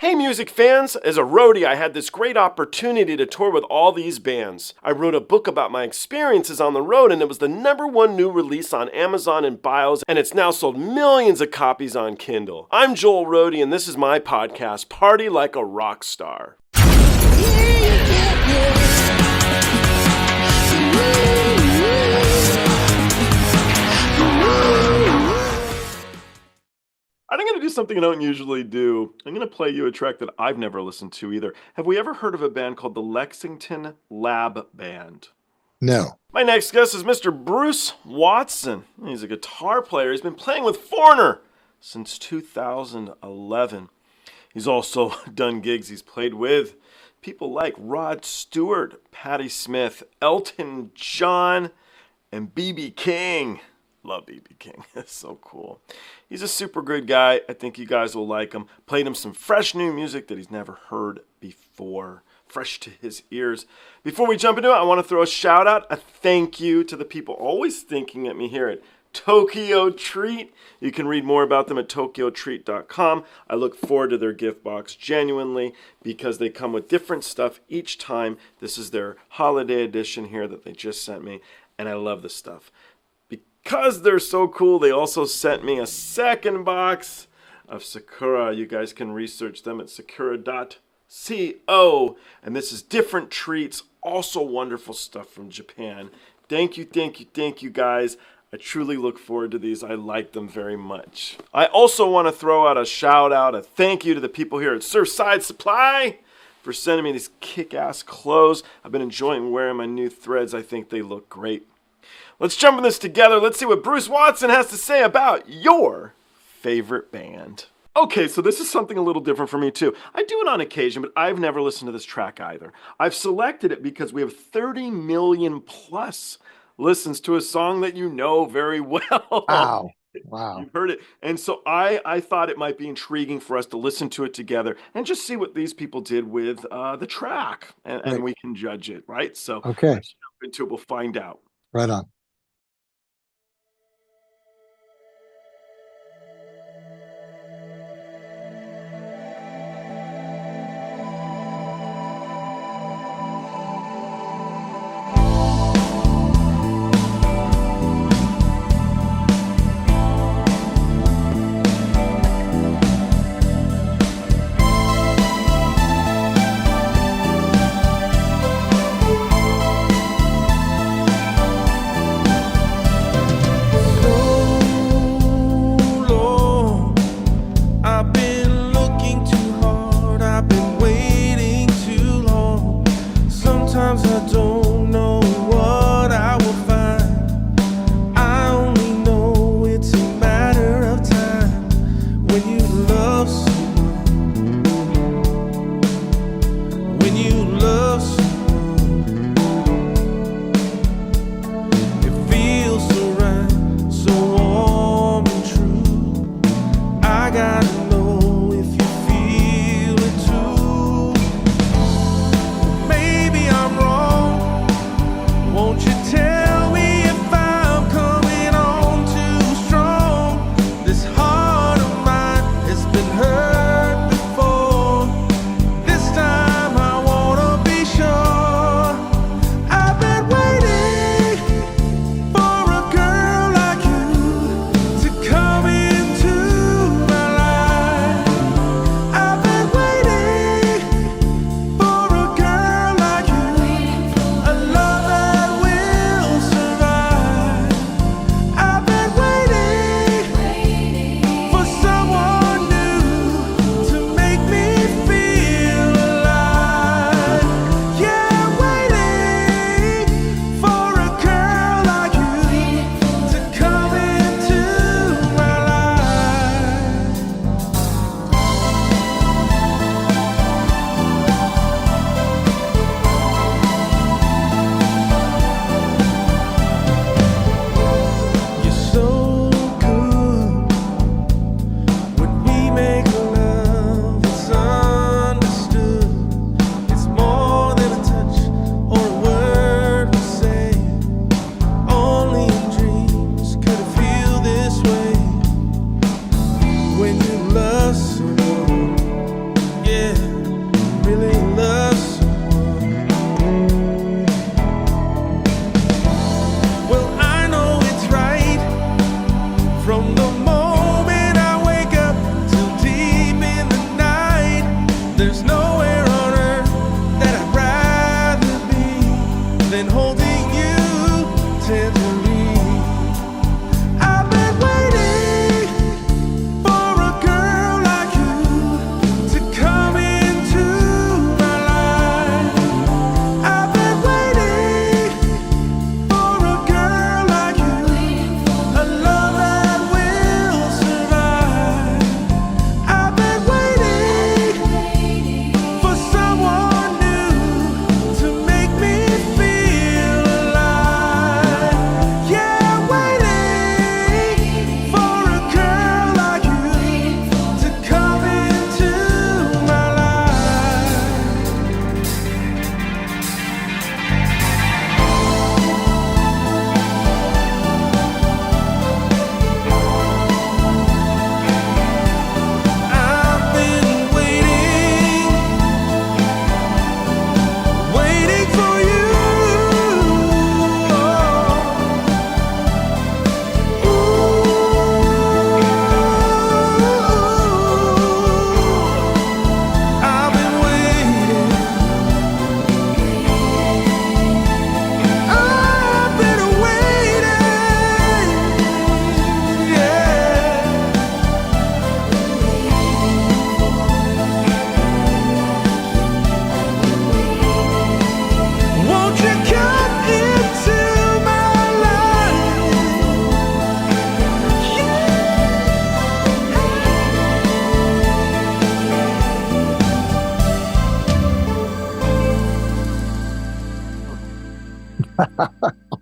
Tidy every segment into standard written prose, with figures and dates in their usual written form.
Hey music fans, as a roadie I had this great opportunity to tour with all these bands. I wrote a book about my experiences on the road and it was the #1 new release on Amazon and Bios and it's now sold millions of copies on Kindle. I'm Joel Roadie and this is my podcast, Party Like a Rock Star. I'm going to do something I don't usually do. I'm going to play you a track that I've never listened to either. Have we ever heard of a band called the Lexington Lab Band? No. My next guest is Mr. Bruce Watson. He's a guitar player. He's been playing with Foreigner since 2011. He's also done gigs. He's played with people like Rod Stewart, Patti Smyth, Elton John, and B.B King. Love B.B King. That's so cool. He's a super good guy. I think you guys will like him. Played him some fresh new music that he's never heard before. Fresh to his ears. Before we jump into it, I want to throw a shout out, a thank you to the people always thinking at me here at Tokyo Treat. You can read more about them at tokyotreat.com. I look forward to their gift box genuinely because they come with different stuff each time. This is their holiday edition here that they just sent me, and I love the stuff. Because they're so cool, they also sent me a second box of Sakura. You guys can research them at sakura.co. And this is different treats, also wonderful stuff from Japan. Thank you guys. I truly look forward to these. I like them very much. I also want to throw out a shout out, a thank you to the people here at Surfside Supply for sending me these kick-ass clothes. I've been enjoying wearing my new threads. I think they look great. Let's jump in this together. Let's see what Bruce Watson has to say about your favorite band. Okay, so this is something a little different for me too. I do it on occasion, but I've never listened to this track either. I've selected it because we have 30 million plus listens to a song that you know very well. Wow. You've heard it. And so I thought it might be intriguing for us to listen to it together and just see what these people did with the track. And we can judge it, right? So Okay. Let's jump into it. We'll find out. Right on.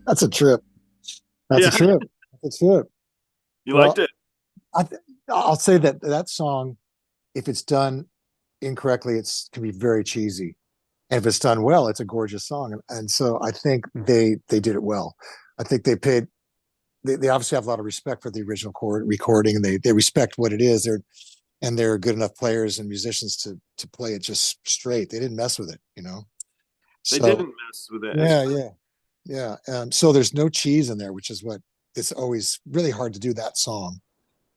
That's a trip. That's a Yeah, trip. That's a trip. you liked Well, it. I'll say that that song, if it's done incorrectly, it's can be very cheesy. And if it's done well, it's a gorgeous song. And so I think they did it well. I think they obviously have a lot of respect for the original recording, and they respect what it is. They're good enough players and musicians to play it just straight. They didn't mess with it, you know. They So didn't mess with it as yeah, yeah, yeah. So there's no cheese in there, which is what it's always really hard to do that song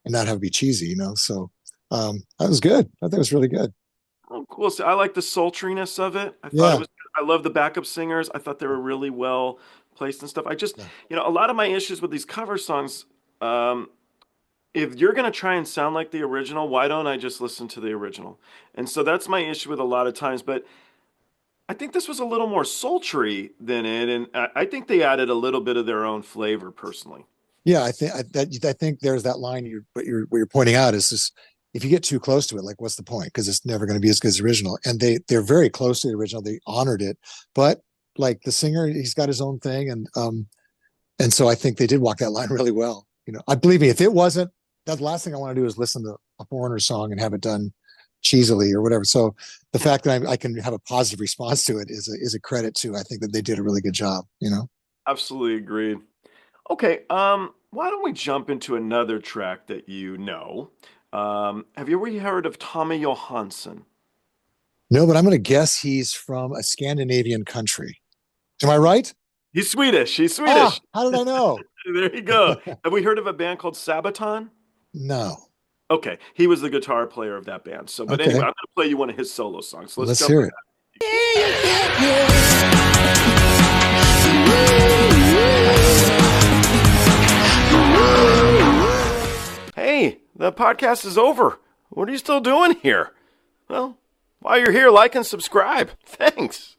and not have it be cheesy, you know. So that was good. I think it was really good. oh, cool. So I like the sultriness of it. I thought it Yeah, was. I love the backup singers. I thought they were really well placed and stuff. I just, yeah, a lot of my issues with these cover songs. If you're gonna try and sound like the original, why don't I just listen to the original? And so that's my issue with a lot of times. But I think this was a little more sultry than it, and I think they added a little bit of their own flavor, personally. yeah. I think there's that line what you're pointing out is this. If you get too close to it, like what's the point? Because it's never going to be as good as the original. And they're very close to the original. They honored it, but like the singer, he's got his own thing, and so I think they did walk that line really well. You know, I believe me, if it wasn't, that the last thing I want to do is listen to a foreigner song and have it done cheesily or whatever. So the fact that I can have a positive response to it is a credit to. I think that they did a really good job. You know. Absolutely agreed. Okay, why don't we jump into another track that you know? Have you ever heard of Tommy Johansson? No, but I'm going to guess he's from a Scandinavian country. Am I right? He's Swedish. He's Ah, Swedish. how did I know? There you go. Have we heard of a band called Sabaton? No. Okay, he was the guitar player of that band. So, but anyway, Okay, I'm going to play you one of his solo songs. So let's let's jump hear in. it. Hey, the podcast is over. What are you still doing here? Well, while you're here, like and subscribe. Thanks.